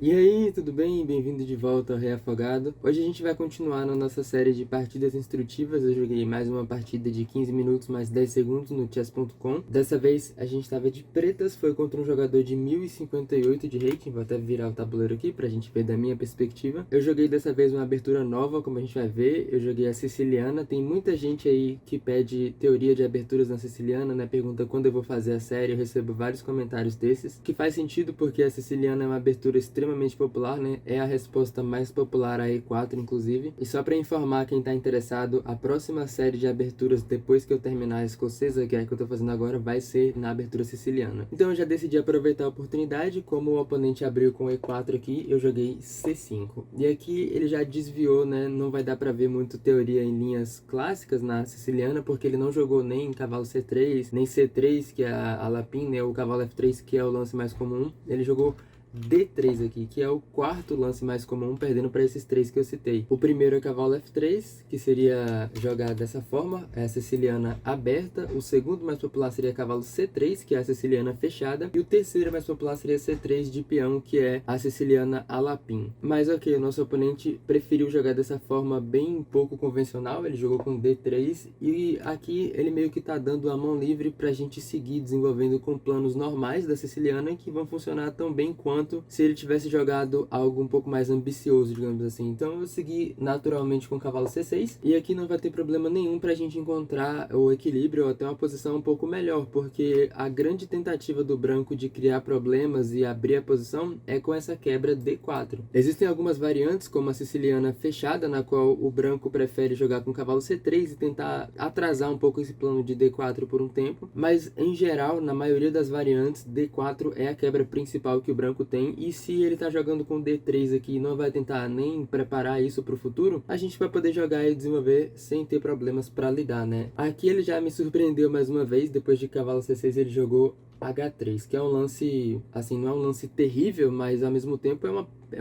E aí, tudo bem? Bem-vindo de volta ao Reafogado. Hoje a gente vai continuar na nossa série de partidas instrutivas. Eu joguei mais uma partida de 15 minutos mais 10 segundos no chess.com. Dessa vez a gente estava de pretas, foi contra um jogador de 1058 de rating. Vou até virar o tabuleiro aqui pra gente ver da minha perspectiva. Eu joguei dessa vez uma abertura nova, como a gente vai ver. Eu joguei a siciliana. Tem muita gente aí que pede teoria de aberturas na siciliana, né? Pergunta quando eu vou fazer a série. Eu recebo vários comentários desses, que faz sentido porque a siciliana é uma abertura extremamente popular, né? É a resposta mais popular a E4, inclusive. E só para informar quem tá interessado, a próxima série de aberturas depois que eu terminar a escocesa, que é a que eu tô fazendo agora, vai ser na abertura siciliana. Então eu já decidi aproveitar a oportunidade. Como o oponente abriu com E4 aqui, eu joguei C5. E aqui ele já desviou, né? Não vai dar para ver muito teoria em linhas clássicas na siciliana, porque ele não jogou nem cavalo C3, nem C3, que é a lapin, né? O cavalo F3, que é o lance mais comum. Ele jogou D3 aqui, que é o quarto lance mais comum, perdendo para esses três que eu citei. O primeiro é cavalo F3, que seria jogar dessa forma, é a siciliana aberta. O segundo mais popular seria cavalo C3, que é a siciliana fechada. E o terceiro mais popular seria C3 de peão, que é a siciliana a lapin. Mas ok, o nosso oponente preferiu jogar dessa forma bem pouco convencional, ele jogou com D3. E aqui ele meio que tá dando a mão livre pra gente seguir desenvolvendo com planos normais da siciliana, que vão funcionar tão bem quanto se ele tivesse jogado algo um pouco mais ambicioso, digamos assim. Então eu segui naturalmente com o cavalo C6, e aqui não vai ter problema nenhum pra gente encontrar o equilíbrio ou até uma posição um pouco melhor, porque a grande tentativa do branco de criar problemas e abrir a posição é com essa quebra D4. Existem algumas variantes, como a siciliana fechada, na qual o branco prefere jogar com o cavalo C3 e tentar atrasar um pouco esse plano de D4 por um tempo, mas em geral, na maioria das variantes, D4 é a quebra principal que o branco tem. E se ele tá jogando com D3 aqui e não vai tentar nem preparar isso pro futuro, a gente vai poder jogar e desenvolver sem ter problemas para lidar, né? Aqui ele já me surpreendeu mais uma vez. Depois de cavalo C6 ele jogou H3, que é um lance, assim, não é um lance terrível, mas ao mesmo tempo é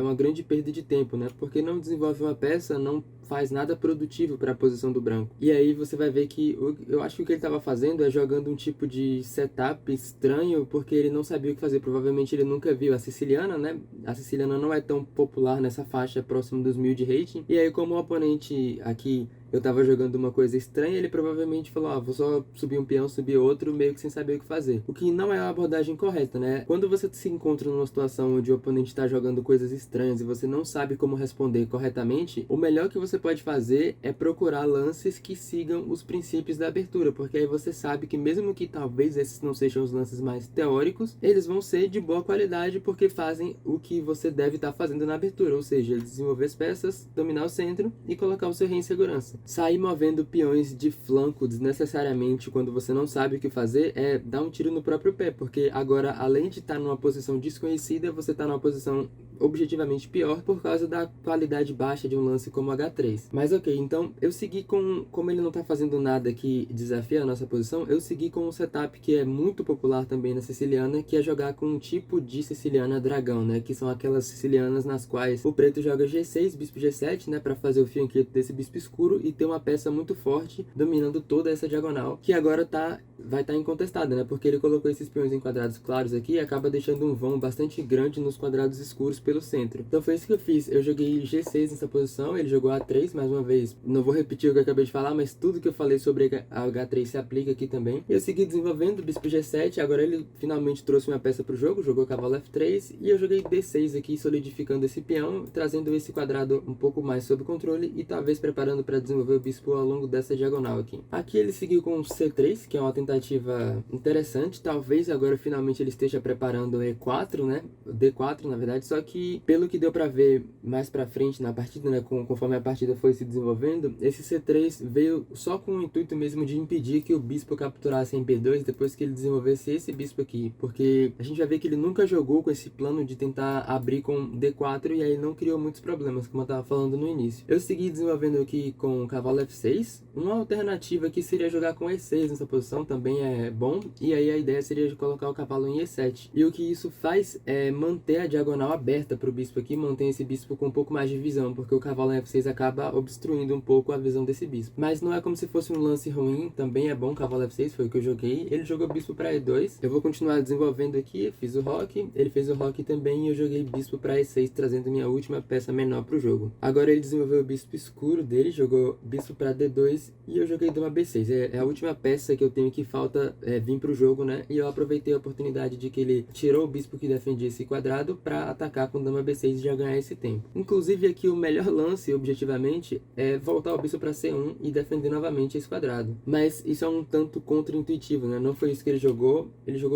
uma grande perda de tempo, né? Porque não desenvolve uma peça, não faz nada produtivo para a posição do branco. E aí você vai ver que eu acho que o que ele estava fazendo é jogando um tipo de setup estranho, porque ele não sabia o que fazer. Provavelmente ele nunca viu a siciliana, né? A siciliana não é tão popular nessa faixa próximo dos 1000 de rating. E aí, como o oponente aqui, eu tava jogando uma coisa estranha, ele provavelmente falou, ah, vou só subir um peão, subir outro, meio que sem saber o que fazer. O que não é a abordagem correta, né? Quando você se encontra numa situação onde o oponente tá jogando coisas estranhas e você não sabe como responder corretamente, o melhor que você pode fazer é procurar lances que sigam os princípios da abertura, porque aí você sabe que mesmo que talvez esses não sejam os lances mais teóricos, eles vão ser de boa qualidade porque fazem o que você deve estar fazendo na abertura, ou seja, desenvolver as peças, dominar o centro e colocar o seu rei em segurança. Sair movendo peões de flanco desnecessariamente quando você não sabe o que fazer é dar um tiro no próprio pé, porque agora, além de estar numa posição desconhecida, você está numa posição objetivamente pior por causa da qualidade baixa de um lance como H3. Mas ok, então eu segui como ele não tá fazendo nada que desafia a nossa posição, eu segui com um setup que é muito popular também na siciliana, que é jogar com um tipo de siciliana dragão, né? Que são aquelas sicilianas nas quais o preto joga G6, bispo G7, né? Pra fazer o fio inquieto desse bispo escuro e ter uma peça muito forte dominando toda essa diagonal, que agora vai estar incontestada, né? Porque ele colocou esses peões em quadrados claros aqui e acaba deixando um vão bastante grande nos quadrados escuros pelo centro. Então foi isso que eu fiz. Eu joguei G6 nessa posição, ele jogou A3 mais uma vez. Não vou repetir o que eu acabei de falar, mas tudo que eu falei sobre a H3 se aplica aqui também. Eu segui desenvolvendo o bispo G7, agora ele finalmente trouxe uma peça pro jogo, jogou cavalo F3 e eu joguei D6 aqui, solidificando esse peão, trazendo esse quadrado um pouco mais sob controle e talvez preparando para desenvolver o bispo ao longo dessa diagonal aqui. Aqui ele seguiu com C3, que é uma tentativa interessante. Talvez agora finalmente ele esteja preparando E4, né? D4 na verdade, só que pelo que deu para ver mais para frente na partida, né, conforme a partida foi se desenvolvendo, esse C3 veio só com o intuito mesmo de impedir que o bispo capturasse em B2 depois que ele desenvolvesse esse bispo aqui, porque a gente vai ver que ele nunca jogou com esse plano de tentar abrir com D4 e aí não criou muitos problemas, como eu tava falando no início. Eu segui desenvolvendo aqui com cavalo F6, uma alternativa aqui seria jogar com E6 nessa posição, também é bom, e aí a ideia seria de colocar o cavalo em E7, e o que isso faz é manter a diagonal aberta para bispo aqui mantém esse bispo com um pouco mais de visão, porque o cavalo em F6 acaba obstruindo um pouco a visão desse bispo. Mas não é como se fosse um lance ruim, também é bom cavalo F6, foi o que eu joguei. Ele jogou bispo para E2, eu vou continuar desenvolvendo aqui, fiz o roque, ele fez o roque também e eu joguei bispo para E6, trazendo minha última peça menor para o jogo. Agora ele desenvolveu o bispo escuro dele, jogou bispo para D2 e eu joguei dama B6. É a última peça que eu tenho que falta vir para o jogo, né? E eu aproveitei a oportunidade de que ele tirou o bispo que defendia esse quadrado para atacar com dama B6 e já ganhar esse tempo. Inclusive aqui o melhor lance, objetivamente, é voltar o bispo para C1 e defender novamente esse quadrado. Mas isso é um tanto contra-intuitivo, né? Não foi isso que ele jogou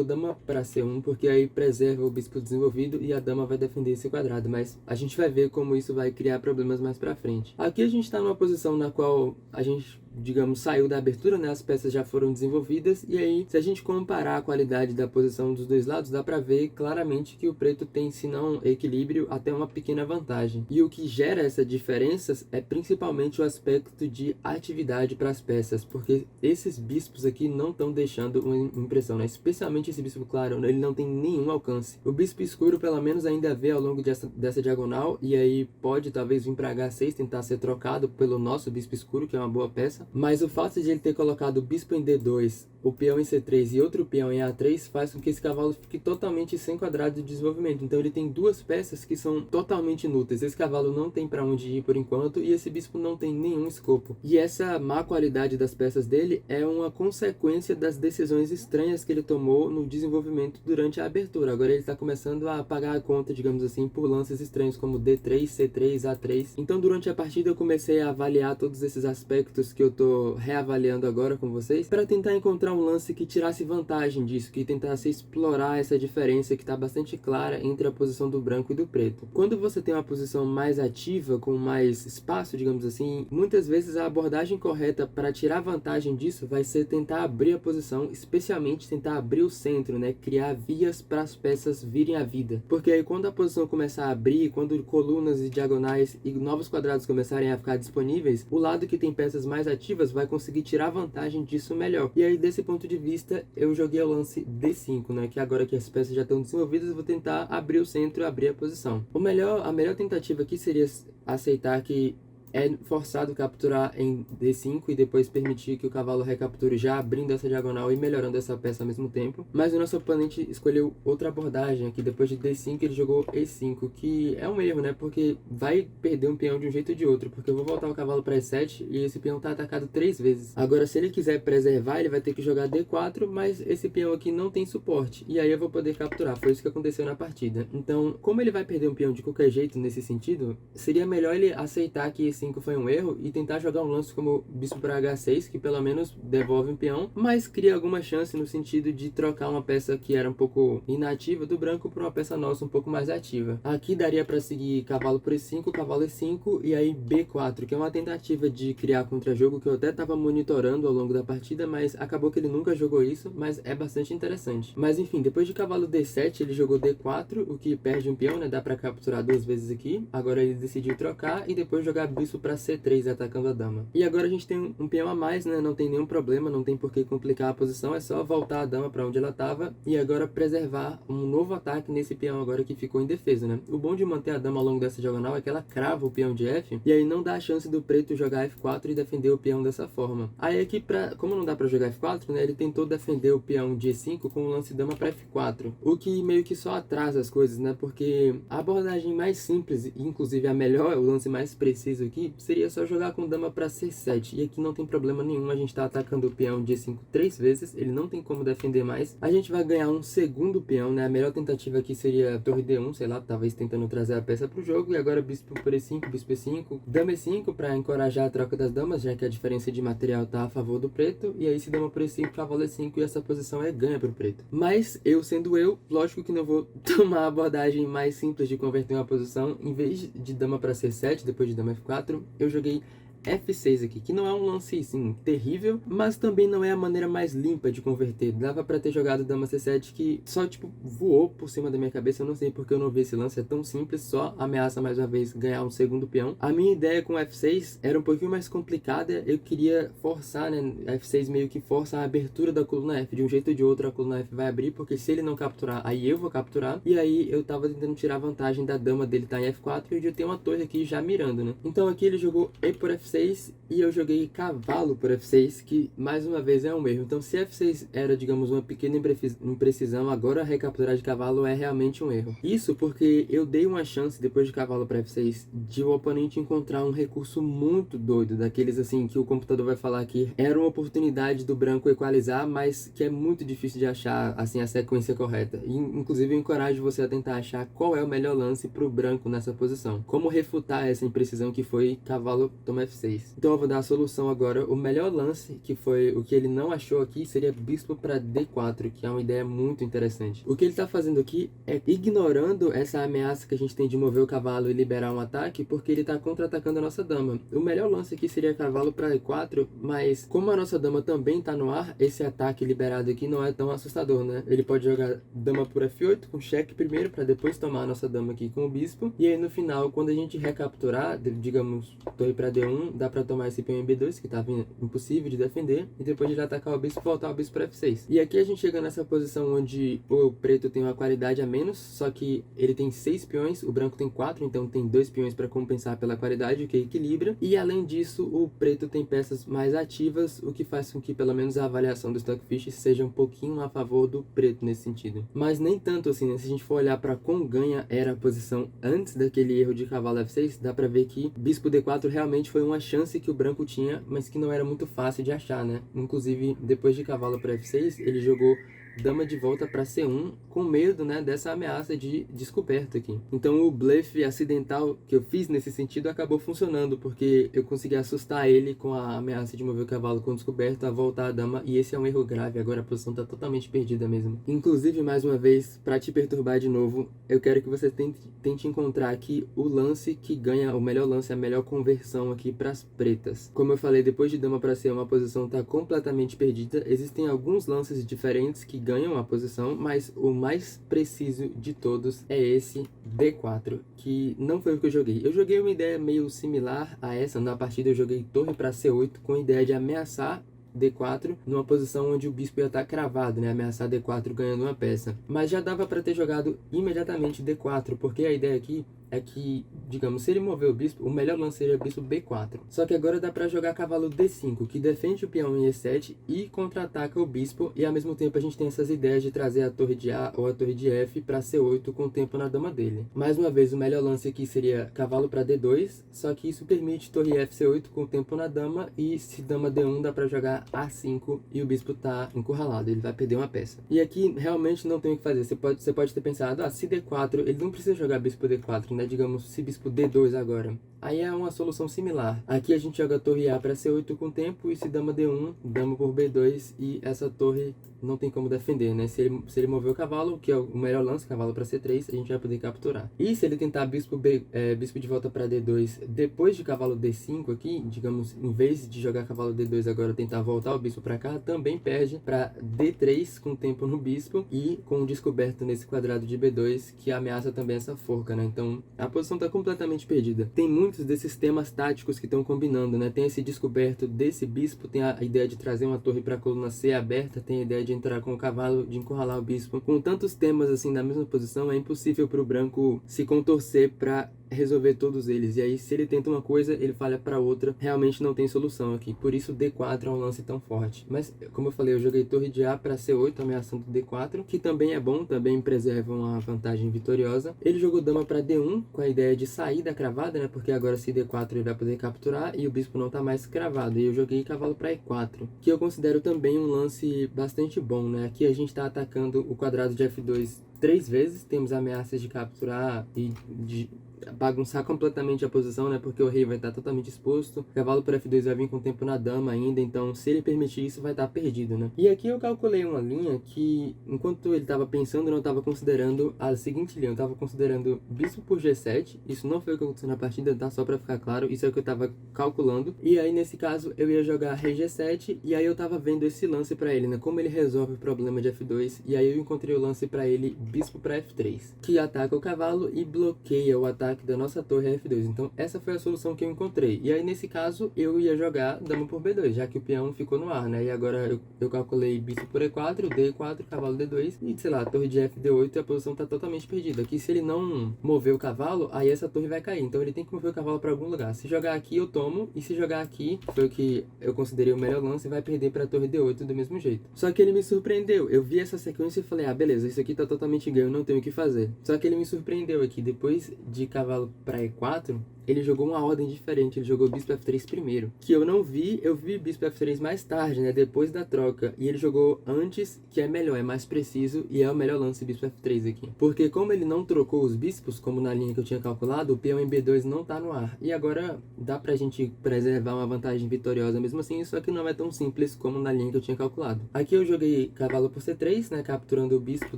dama para C1, porque aí preserva o bispo desenvolvido e a dama vai defender esse quadrado, mas a gente vai ver como isso vai criar problemas mais pra frente. Aqui a gente está numa posição na qual a gente, digamos, saiu da abertura, né? As peças já foram desenvolvidas e aí, se a gente comparar a qualidade da posição dos dois lados, dá pra ver claramente que o preto tem, se não equilíbrio, até uma pequena vantagem. E o que gera essa diferença é principalmente o aspecto de atividade para as peças, porque esses bispos aqui não estão deixando uma impressão, né? Especialmente esse bispo claro, ele não tem nenhum alcance. O bispo escuro, pelo menos, ainda vê ao longo dessa diagonal e aí pode talvez vir para H6, tentar ser trocado pelo nosso bispo escuro, que é uma boa peça. Mas o fato de ele ter colocado o bispo em D2, o peão em C3 e outro peão em A3 faz com que esse cavalo fique totalmente sem quadrado de desenvolvimento. Então ele tem duas peças que são totalmente inúteis. Esse cavalo não tem para onde ir por enquanto e esse bispo não tem nenhum escopo. E essa má qualidade das peças dele é uma consequência das decisões estranhas que ele tomou no desenvolvimento durante a abertura. Agora ele está começando a pagar a conta, digamos assim, por lances estranhos como D3, C3, A3. Então durante a partida eu comecei a avaliar todos esses aspectos que eu tô reavaliando agora com vocês para tentar encontrar um lance que tirasse vantagem disso, que tentasse explorar essa diferença que está bastante clara entre a posição do branco e do preto. Quando você tem uma posição mais ativa, com mais espaço, digamos assim, muitas vezes a abordagem correta para tirar vantagem disso vai ser tentar abrir a posição, especialmente tentar abrir o centro, né? Criar vias para as peças virem à vida. Porque aí quando a posição começar a abrir, quando colunas e diagonais e novos quadrados começarem a ficar disponíveis, o lado que tem peças mais ativas vai conseguir tirar vantagem disso melhor. E aí desse ponto de vista, eu joguei o lance D5, né? Que agora que as peças já estão desenvolvidas, eu vou tentar abrir o centro e abrir a posição. A melhor tentativa aqui seria aceitar que é forçado capturar em D5 e depois permitir que o cavalo recapture já abrindo essa diagonal e melhorando essa peça ao mesmo tempo. Mas o nosso oponente escolheu outra abordagem aqui. Depois de D5 ele jogou E5, que é um erro, né? Porque vai perder um peão de um jeito ou de outro. Porque eu vou voltar o cavalo para E7 e esse peão tá atacado 3 vezes. Agora, se ele quiser preservar, ele vai ter que jogar D4, mas esse peão aqui não tem suporte. E aí eu vou poder capturar. Foi isso que aconteceu na partida. Então, como ele vai perder um peão de qualquer jeito nesse sentido, seria melhor ele aceitar que E5 foi um erro e tentar jogar um lance como bispo para H6, que pelo menos devolve um peão, mas cria alguma chance no sentido de trocar uma peça que era um pouco inativa do branco por uma peça nossa um pouco mais ativa. Aqui daria para seguir cavalo por E5, cavalo E5 e aí B4, que é uma tentativa de criar contra-jogo que eu até estava monitorando ao longo da partida, mas acabou que ele nunca jogou isso, mas é bastante interessante. Mas enfim, depois de cavalo D7 ele jogou D4, o que perde um peão, né? Dá para capturar 2 vezes aqui. Agora ele decidiu trocar e depois jogar bispo para C3 atacando a dama. E agora a gente tem um peão a mais, né? Não tem nenhum problema, não tem por que complicar a posição, é só voltar a dama para onde ela estava e agora preservar um novo ataque nesse peão agora que ficou em defesa, né? O bom de manter a dama ao longo dessa diagonal é que ela crava o peão de F e aí não dá a chance do preto jogar F4 e defender o peão dessa forma. Aí aqui, como não dá para jogar F4, né? Ele tentou defender o peão de E5 com o lance dama para F4, o que meio que só atrasa as coisas, né? Porque a abordagem mais simples, inclusive a melhor, o lance mais preciso aqui, seria só jogar com dama para C7. E aqui não tem problema nenhum, a gente está atacando o peão de E5 3 vezes, ele não tem como defender mais. A gente vai ganhar um segundo peão, né? A melhor tentativa aqui seria torre D1, sei lá, talvez tentando trazer a peça para o jogo. E agora bispo por E5, bispo E5, dama E5 para encorajar a troca das damas, já que a diferença de material está a favor do preto. E aí se dama por E5, cavalo E5 e essa posição é ganha para o preto. Mas eu sendo eu, lógico que não vou tomar a abordagem mais simples de converter uma posição. Em vez de dama para C7, depois de dama F4, eu joguei F6 aqui, que não é um lance, assim, terrível, mas também não é a maneira mais limpa de converter. Dava pra ter jogado dama C7 que só, tipo, voou por cima da minha cabeça. Eu não sei porque eu não vi esse lance, é tão simples, só ameaça mais uma vez ganhar um segundo peão. A minha ideia com F6 era um pouquinho mais complicada, eu queria forçar, né, F6 meio que força a abertura da coluna F, de um jeito ou de outro a coluna F vai abrir, porque se ele não capturar, aí eu vou capturar, e aí eu tava tentando tirar vantagem da dama dele tá em F4 e eu tenho uma torre aqui já mirando, né. Então aqui ele jogou E por F6 e eu joguei cavalo por F6, que mais uma vez é um erro. Então se F6 era, digamos, uma pequena imprecisão, agora recapturar de cavalo é realmente um erro. Isso porque eu dei uma chance, depois de cavalo para F6, de o oponente encontrar um recurso muito doido, daqueles assim que o computador vai falar que era uma oportunidade do branco equalizar, mas que é muito difícil de achar assim a sequência correta. E, inclusive eu encorajo você a tentar achar qual é o melhor lance para o branco nessa posição. Como refutar essa imprecisão que foi cavalo toma F6. Então eu vou dar a solução agora. O melhor lance, que foi o que ele não achou aqui, seria bispo para D4, que é uma ideia muito interessante. O que ele está fazendo aqui é ignorando essa ameaça que a gente tem de mover o cavalo e liberar um ataque, porque ele está contra-atacando a nossa dama. O melhor lance aqui seria cavalo para E4, mas como a nossa dama também está no ar, esse ataque liberado aqui não é tão assustador, né? Ele pode jogar dama por F8 com cheque primeiro, para depois tomar a nossa dama aqui com o bispo. E aí no final, quando a gente recapturar, digamos, torre para D1, dá para tomar esse peão em B2, que estava impossível de defender, e depois de ele atacar o bispo, voltar o bispo para F6. E aqui a gente chega nessa posição onde o preto tem uma qualidade a menos, só que ele tem 6 peões, o branco tem 4, então tem 2 peões para compensar pela qualidade, o que equilibra. E além disso, o preto tem peças mais ativas, o que faz com que pelo menos a avaliação do Stockfish seja um pouquinho a favor do preto nesse sentido. Mas nem tanto assim, né? Se a gente for olhar para como ganha era a posição antes daquele erro de cavalo F6, dá para ver que bispo D4 realmente foi uma chance que o branco tinha, mas que não era muito fácil de achar, né? Inclusive, depois de cavalo para F6, ele jogou dama de volta para C1, com medo, né, dessa ameaça de descoberta aqui. Então o bluff acidental que eu fiz nesse sentido acabou funcionando, porque eu consegui assustar ele com a ameaça de mover o cavalo com descoberta, a voltar a dama, e esse é um erro grave, agora a posição tá totalmente perdida mesmo. Inclusive, mais uma vez, para te perturbar de novo, eu quero que você tente encontrar aqui o lance que ganha, o melhor lance, a melhor conversão aqui para as pretas. Como eu falei, depois de dama para C1, a posição tá completamente perdida, existem alguns lances diferentes que ganham a posição, mas o mais preciso de todos é esse D4, que não foi o que eu joguei. Eu joguei uma ideia meio similar a essa, na partida eu joguei torre para C8 com a ideia de ameaçar D4 numa posição onde o bispo ia estar cravado, né, ameaçar D4 ganhando uma peça. Mas já dava para ter jogado imediatamente D4, porque a ideia aqui é que, digamos, se ele mover o bispo, o melhor lance seria bispo B4. Só que agora dá pra jogar cavalo D5, que defende o peão em E7 e contra-ataca o bispo, e ao mesmo tempo a gente tem essas ideias de trazer a torre de A ou a torre de F para C8 com o tempo na dama dele. Mais uma vez, o melhor lance aqui seria cavalo para D2, só que isso permite torre F C8 com o tempo na dama, e se dama D1 dá pra jogar A5 e o bispo tá encurralado, ele vai perder uma peça. E aqui realmente não tem o que fazer, você pode ter pensado, se D4, ele não precisa jogar bispo D4, né? Digamos, se bispo D2 agora. Aí é uma solução similar. Aqui a gente joga torre A para C8 com tempo, e se dama D1, dama por B2, e essa torre não tem como defender, né? Se ele mover o cavalo, que é o melhor lance, cavalo para C3, a gente vai poder capturar. E se ele tentar bispo de volta para D2 depois de cavalo D5 aqui, digamos, em vez de jogar cavalo D2 agora tentar voltar o bispo para cá, também perde para D3 com tempo no bispo e com descoberto nesse quadrado de B2, que ameaça também essa forca, né? Então a posição está completamente perdida. Tem muitos desses temas táticos que estão combinando, né? Tem esse descoberto desse bispo, tem a ideia de trazer uma torre para a coluna C aberta, tem a ideia de entrar com o cavalo, de encurralar o bispo. Com tantos temas assim na mesma posição, é impossível para o branco se contorcer para resolver todos eles. E aí, se ele tenta uma coisa, ele falha para outra. Realmente não tem solução aqui. Por isso, D4 é um lance tão forte. Mas, como eu falei, eu joguei torre de A para C8, ameaçando D4, que também é bom, também preserva uma vantagem vitoriosa. Ele jogou dama para D1, com a ideia de sair da cravada, né? Porque agora, se D4, ele vai poder capturar e o bispo não tá mais cravado. E eu joguei cavalo para E4, que eu considero também um lance bastante bom, né? Aqui a gente tá atacando o quadrado de F2 3 vezes, temos ameaças de capturar e de bagunçar completamente a posição, né, porque o rei vai estar totalmente exposto, o cavalo por F2 vai vir com o tempo na dama ainda, então se ele permitir isso vai estar perdido, né. E aqui eu calculei uma linha que, enquanto ele estava pensando, eu não estava considerando a seguinte linha, eu estava considerando bispo por G7, isso não foi o que aconteceu na partida, tá, só pra ficar claro, isso é o que eu estava calculando, e aí nesse caso eu ia jogar rei G7, e aí eu estava vendo esse lance pra ele, né, como ele resolve o problema de F2, e aí eu encontrei o lance pra ele bispo pra F3, que ataca o cavalo e bloqueia o ataque da nossa torre F2. Então essa foi a solução que eu encontrei. E aí nesse caso eu ia jogar dama por B2, já que o peão ficou no ar, né? E agora eu calculei bispo por E4, D4, cavalo D2 e sei lá, torre de FD8 e a posição tá totalmente perdida. Aqui se ele não mover o cavalo, aí essa torre vai cair. Então ele tem que mover o cavalo para algum lugar. Se jogar aqui eu tomo, e se jogar aqui, foi o que eu considerei o melhor lance, vai perder para a torre D8 do mesmo jeito. Só que ele me surpreendeu. Eu vi essa sequência e falei, ah, beleza, isso aqui tá totalmente ganho, não tenho o que fazer. Só que ele me surpreendeu aqui, depois de cavalo para E4, ele jogou uma ordem diferente, ele jogou bispo F3 primeiro, que eu não vi, eu vi bispo F3 mais tarde, né, depois da troca, e ele jogou antes, que é melhor, é mais preciso, e é o melhor lance bispo F3 aqui. Porque como ele não trocou os bispos, como na linha que eu tinha calculado, o peão em B2 não tá no ar, e agora dá pra gente preservar uma vantagem vitoriosa mesmo assim, só que não é tão simples como na linha que eu tinha calculado. Aqui eu joguei cavalo por C3, né, capturando o bispo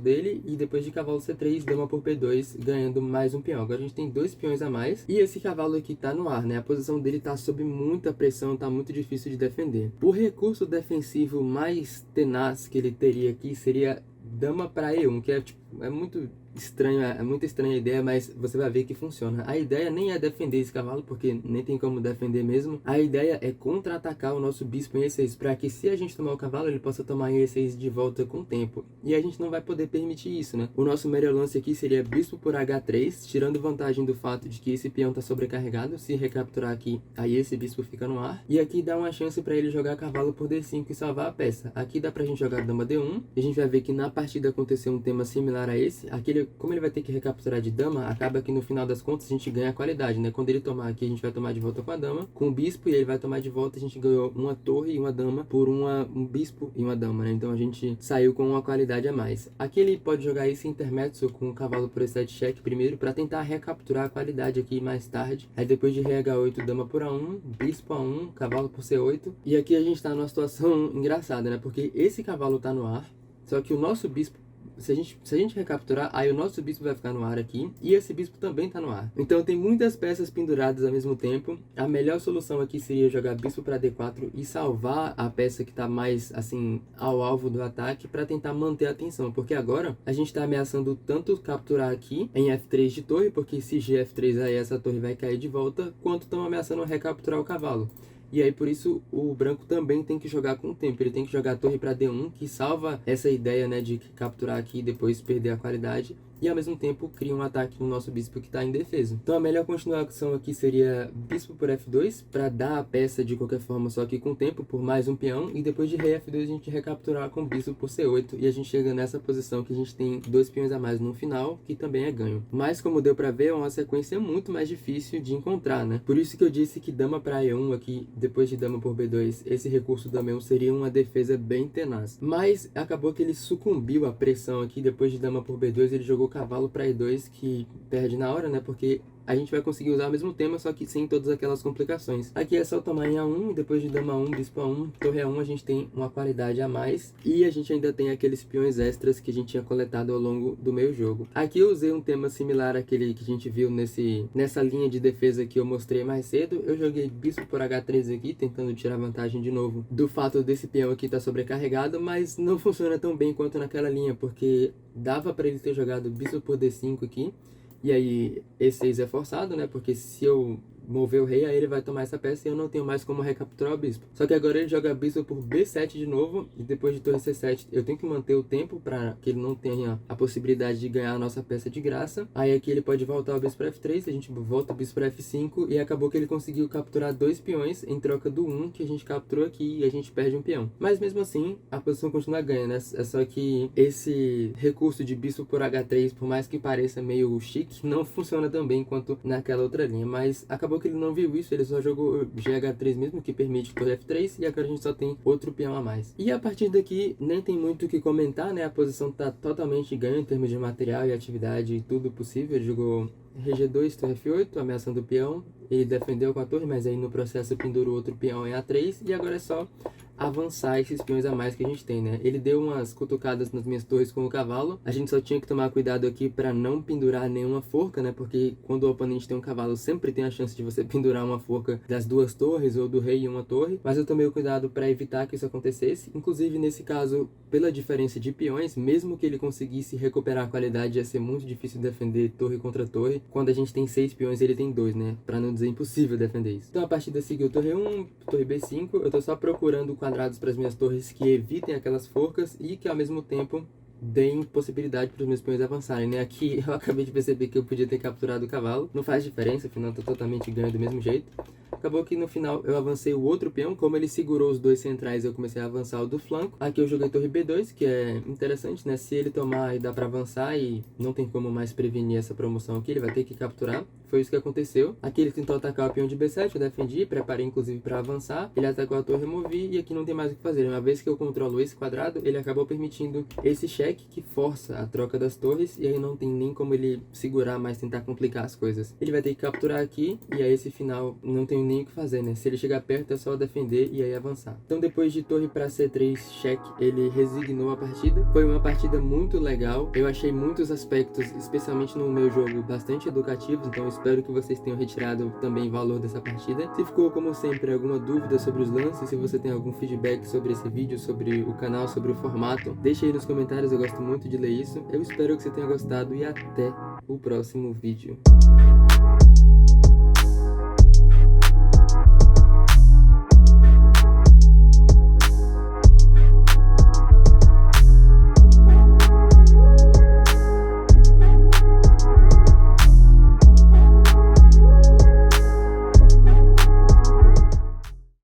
dele, e depois de cavalo C3, dama por B2, ganhando mais um peão. Agora a gente tem 2 peões a mais, e esse cavalo aqui tá no ar, né? A posição dele tá sob muita pressão, tá muito difícil de defender. O recurso defensivo mais tenaz que ele teria aqui seria dama para E1, que é tipo, é muito estranho, é muito estranha a ideia, mas você vai ver que funciona. A ideia nem é defender esse cavalo, porque nem tem como defender mesmo. A ideia é contra-atacar o nosso bispo em E6, para que se a gente tomar o cavalo, ele possa tomar em E6 de volta com o tempo. E a gente não vai poder permitir isso, né? O nosso melhor lance aqui seria bispo por H3, tirando vantagem do fato de que esse peão tá sobrecarregado. Se recapturar aqui, aí esse bispo fica no ar. E aqui dá uma chance para ele jogar cavalo por D5 e salvar a peça. Aqui dá pra gente jogar dama D1, e a gente vai ver que na partida aconteceu um tema similar a esse. Aqui como ele vai ter que recapturar de dama, acaba que no final das contas a gente ganha a qualidade, né? Quando ele tomar aqui, a gente vai tomar de volta com a dama, com o bispo, e ele vai tomar de volta, a gente ganhou uma torre e uma dama por um bispo e uma dama, né? Então a gente saiu com uma qualidade a mais. Aqui ele pode jogar esse intermezzo com o cavalo por E7 cheque primeiro, para tentar recapturar a qualidade aqui mais tarde. Aí depois de rei H8, dama por A1, bispo A1, cavalo por C8. E aqui a gente tá numa situação engraçada, né? Porque esse cavalo tá no ar, só que o nosso bispo, se a gente recapturar, aí o nosso bispo vai ficar no ar aqui, e esse bispo também tá no ar. Então tem muitas peças penduradas ao mesmo tempo. A melhor solução aqui seria jogar bispo para D4 e salvar a peça que tá mais, assim, ao alvo do ataque, para tentar manter a atenção. Porque agora a gente tá ameaçando tanto capturar aqui em F3 de torre, porque se G-F3 aí essa torre vai cair de volta, quanto estão ameaçando recapturar o cavalo. E aí por isso o branco também tem que jogar com o tempo, ele tem que jogar a torre para D1, que salva essa ideia, né, de capturar aqui e depois perder a qualidade. E ao mesmo tempo cria um ataque no nosso bispo que está indefeso. Então a melhor continuação aqui seria bispo por F2, para dar a peça de qualquer forma, só que com o tempo, por mais um peão. E depois de rei F2 a gente recapturar com bispo por C8, e a gente chega nessa posição que a gente tem 2 peões a mais no final, que também é ganho. Mas como deu para ver, é uma sequência muito mais difícil de encontrar, né? Por isso que eu disse que dama para E1 aqui, depois de dama por B2, esse recurso dama E1 seria uma defesa bem tenaz. Mas acabou que ele sucumbiu à pressão aqui, depois de dama por B2 ele jogou cavalo para E2, que perde na hora, né? Porque a gente vai conseguir usar o mesmo tema, só que sem todas aquelas complicações. Aqui é só tomar em A1, depois de dama A1, bispo A1, torre A1, a gente tem uma qualidade a mais. E a gente ainda tem aqueles peões extras que a gente tinha coletado ao longo do meio jogo. Aqui eu usei um tema similar àquele que a gente viu nessa linha de defesa que eu mostrei mais cedo. Eu joguei bispo por H3 aqui, tentando tirar vantagem de novo do fato desse peão aqui estar sobrecarregado, mas não funciona tão bem quanto naquela linha, porque dava para ele ter jogado bispo por D5 aqui. E aí, E6 é forçado, né? Porque se eu mover o rei, aí ele vai tomar essa peça e eu não tenho mais como recapturar o bispo. Só que agora ele joga bispo por B7 de novo, e depois de torre C7 eu tenho que manter o tempo para que ele não tenha a possibilidade de ganhar a nossa peça de graça. Aí aqui ele pode voltar o bispo para F3, a gente volta o bispo para F5, e acabou que ele conseguiu capturar 2 peões em troca do 1 que a gente capturou aqui, e a gente perde um peão. Mas mesmo assim, a posição continua ganha, né? É só que esse recurso de bispo por H3, por mais que pareça meio chique, não funciona tão bem quanto naquela outra linha. Mas acabou acabou que ele não viu isso, ele só jogou GH3 mesmo, que permite torre F3, e agora a gente só tem outro peão a mais. E a partir daqui, nem tem muito o que comentar, né? A posição tá totalmente ganha em termos de material e atividade e tudo possível. Ele jogou RG2, torre F8, ameaçando o peão. Ele defendeu com a torre, mas aí no processo pendurou outro peão em A3, e agora é só avançar esses peões a mais que a gente tem, né? Ele deu umas cutucadas nas minhas torres com o cavalo. A gente só tinha que tomar cuidado aqui para não pendurar nenhuma forca, né? Porque quando o oponente tem um cavalo, sempre tem a chance de você pendurar uma forca das duas torres ou do rei em uma torre. Mas eu tomei o cuidado para evitar que isso acontecesse. Inclusive, nesse caso, pela diferença de peões, mesmo que ele conseguisse recuperar a qualidade, ia ser muito difícil defender torre contra torre. Quando a gente tem 6 peões, ele tem 2, né? Para não dizer impossível defender isso. Então a partida seguiu torre 1, torre B5. Eu tô só procurando quadrados para as minhas torres que evitem aquelas forcas e que ao mesmo tempo deem possibilidade para os meus peões avançarem, né? Aqui eu acabei de perceber que eu podia ter capturado o cavalo. Não faz diferença, afinal tô totalmente ganho do mesmo jeito. Acabou que no final eu avancei o outro peão. Como ele segurou os dois centrais, eu comecei a avançar o do flanco. Aqui eu joguei torre B2, que é interessante, né? Se ele tomar, dá para avançar e não tem como mais prevenir essa promoção aqui. Ele vai ter que capturar. Foi isso que aconteceu. Aqui ele tentou atacar o peão de B7, eu defendi, preparei inclusive para avançar. Ele atacou a torre, removi, e aqui não tem mais o que fazer. Uma vez que eu controlo esse quadrado, ele acabou permitindo esse cheque que força a troca das torres, e aí não tem nem como ele segurar, mais tentar complicar as coisas. Ele vai ter que capturar aqui, e aí esse final não tem nem o que fazer, né? Se ele chegar perto é só defender e aí avançar. Então depois de torre para C3 cheque, ele resignou a partida. Foi uma partida muito legal. Eu achei muitos aspectos, especialmente no meu jogo, bastante educativos, então espero que vocês tenham retirado também valor dessa partida. Se ficou, como sempre, alguma dúvida sobre os lances, se você tem algum feedback sobre esse vídeo, sobre o canal, sobre o formato, deixa aí nos comentários, eu gosto muito de ler isso. Eu espero que você tenha gostado e até o próximo vídeo.